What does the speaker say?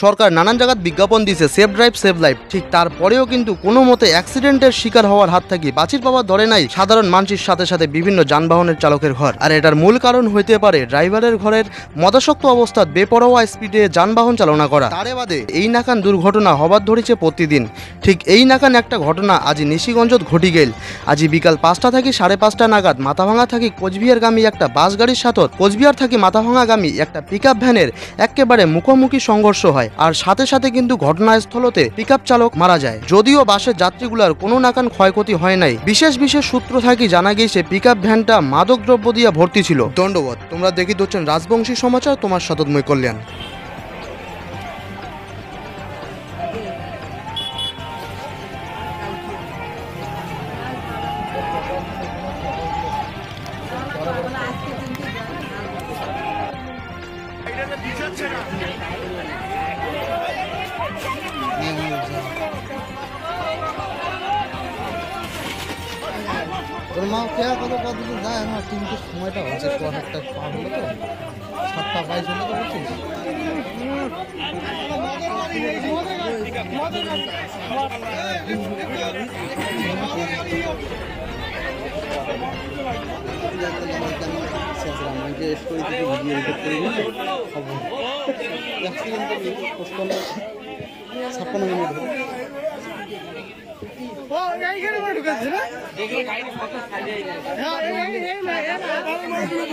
সরকার নানান জায়গায় বিজ্ঞাপন দিয়েছে সেফ ড্রাইভ সেভ লাইফ, ঠিক তারপরেও কিন্তু কোনো মতে অ্যাক্সিডেন্টের শিকার হওয়ার হাত থেকে বাঁচির পাওয়া ধরে নাই সাধারণ মানুষের সাথে সাথে বিভিন্ন যানবাহনের চালকের ঘর। আর এটার মূল কারণ হইতে পারে ড্রাইভারের ঘরের মদাসক্ত অবস্থাত বেপরোয়া স্পিডে যানবাহন চালনা করা। তারে বাদে এই নাকান দুর্ঘটনা হবার ধরেছে প্রতিদিন। ঠিক এই নাকান একটা ঘটনা আজি নিশিগঞ্জত ঘটি গেল। আজি বিকাল 5টা থেকে 5:30 নাগাদ মাথাভাঙা থাকি কোচবিহারগামী একটা বাস গাড়ির সাথে কোচবিহার থাকি মাথাভাঙাগামী একটা পিকআপ ভ্যানের একেবারে মুখোমুখি সংঘর্ষ হয়। আর সাথে সাথে কিন্তু ঘটনাস্থলতে পিকআপ চালক মারা যায়। যদিও বাসের যাত্রীগুলার কোনো নাকান ক্ষয়ক্ষতি হয় নাই। বিশেষ সূত্র থাকি জানা গিয়েছে পিকআপ ভ্যানটা মাদকদ্রব্য দিয়ে ভর্তি ছিল। দণ্ডবত। তোমরা দেখি হচ্ছেন রাজবংশী সমাচার, তোমার সততময় কল্যাণ। তোর মা খেয়া কতদিন যায় না, কিন্তু সময়টা হচ্ছে 1:30 পার হলো তো, 7:22 হলো তো বলছিস। মিনিট